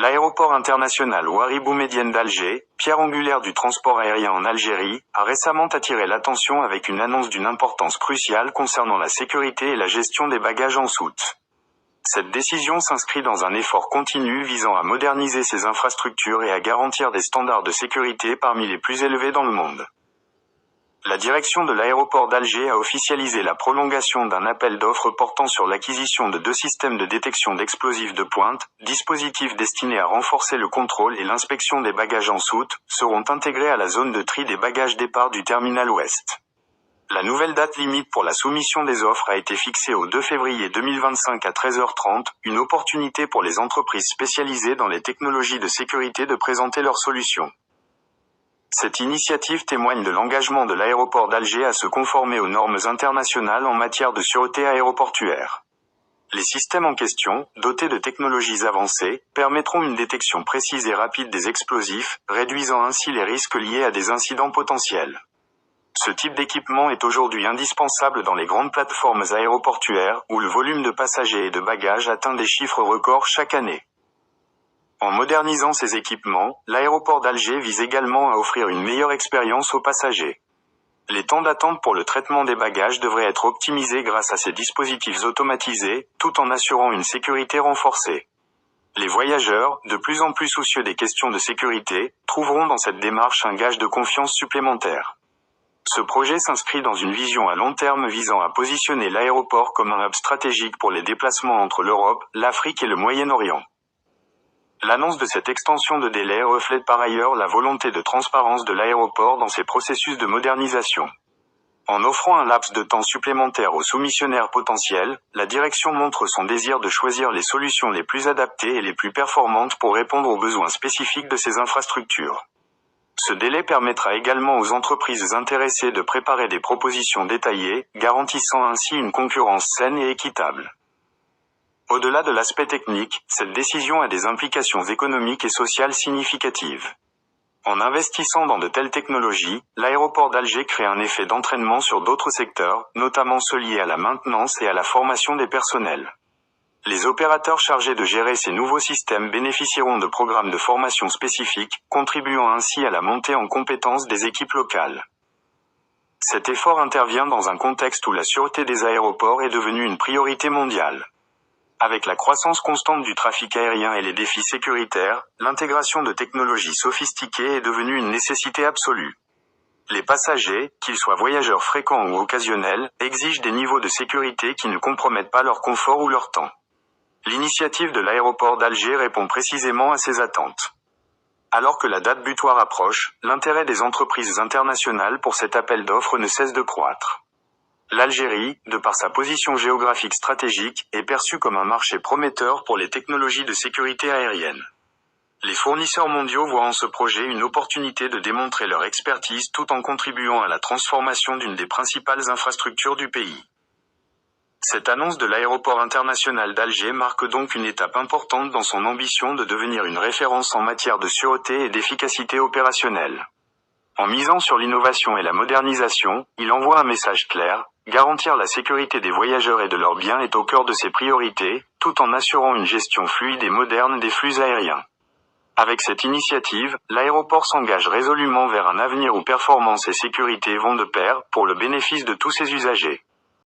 L'aéroport international Ouari Boumedienne d'Alger, pierre angulaire du transport aérien en Algérie, a récemment attiré l'attention avec une annonce d'une importance cruciale concernant la sécurité et la gestion des bagages en soute. Cette décision s'inscrit dans un effort continu visant à moderniser ces infrastructures et à garantir des standards de sécurité parmi les plus élevés dans le monde. La direction de l'aéroport d'Alger a officialisé la prolongation d'un appel d'offres portant sur l'acquisition de 2 systèmes de détection d'explosifs de pointe, dispositifs destinés à renforcer le contrôle et l'inspection des bagages en soute, seront intégrés à la zone de tri des bagages départ du terminal ouest. La nouvelle date limite pour la soumission des offres a été fixée au 2 février 2025 à 13h30, une opportunité pour les entreprises spécialisées dans les technologies de sécurité de présenter leurs solutions. Cette initiative témoigne de l'engagement de l'aéroport d'Alger à se conformer aux normes internationales en matière de sûreté aéroportuaire. Les systèmes en question, dotés de technologies avancées, permettront une détection précise et rapide des explosifs, réduisant ainsi les risques liés à des incidents potentiels. Ce type d'équipement est aujourd'hui indispensable dans les grandes plateformes aéroportuaires, où le volume de passagers et de bagages atteint des chiffres records chaque année. En modernisant ces équipements, l'aéroport d'Alger vise également à offrir une meilleure expérience aux passagers. Les temps d'attente pour le traitement des bagages devraient être optimisés grâce à ces dispositifs automatisés, tout en assurant une sécurité renforcée. Les voyageurs, de plus en plus soucieux des questions de sécurité, trouveront dans cette démarche un gage de confiance supplémentaire. Ce projet s'inscrit dans une vision à long terme visant à positionner l'aéroport comme un hub stratégique pour les déplacements entre l'Europe, l'Afrique et le Moyen-Orient. L'annonce de cette extension de délai reflète par ailleurs la volonté de transparence de l'aéroport dans ses processus de modernisation. En offrant un laps de temps supplémentaire aux soumissionnaires potentiels, la direction montre son désir de choisir les solutions les plus adaptées et les plus performantes pour répondre aux besoins spécifiques de ces infrastructures. Ce délai permettra également aux entreprises intéressées de préparer des propositions détaillées, garantissant ainsi une concurrence saine et équitable. Au-delà de l'aspect technique, cette décision a des implications économiques et sociales significatives. En investissant dans de telles technologies, l'aéroport d'Alger crée un effet d'entraînement sur d'autres secteurs, notamment ceux liés à la maintenance et à la formation des personnels. Les opérateurs chargés de gérer ces nouveaux systèmes bénéficieront de programmes de formation spécifiques, contribuant ainsi à la montée en compétences des équipes locales. Cet effort intervient dans un contexte où la sûreté des aéroports est devenue une priorité mondiale. Avec la croissance constante du trafic aérien et les défis sécuritaires, l'intégration de technologies sophistiquées est devenue une nécessité absolue. Les passagers, qu'ils soient voyageurs fréquents ou occasionnels, exigent des niveaux de sécurité qui ne compromettent pas leur confort ou leur temps. L'initiative de l'aéroport d'Alger répond précisément à ces attentes. Alors que la date butoir approche, l'intérêt des entreprises internationales pour cet appel d'offres ne cesse de croître. L'Algérie, de par sa position géographique stratégique, est perçue comme un marché prometteur pour les technologies de sécurité aérienne. Les fournisseurs mondiaux voient en ce projet une opportunité de démontrer leur expertise tout en contribuant à la transformation d'une des principales infrastructures du pays. Cette annonce de l'aéroport international d'Alger marque donc une étape importante dans son ambition de devenir une référence en matière de sûreté et d'efficacité opérationnelle. En misant sur l'innovation et la modernisation, il envoie un message clair: garantir la sécurité des voyageurs et de leurs biens est au cœur de ses priorités, tout en assurant une gestion fluide et moderne des flux aériens. Avec cette initiative, l'aéroport s'engage résolument vers un avenir où performance et sécurité vont de pair, pour le bénéfice de tous ses usagers.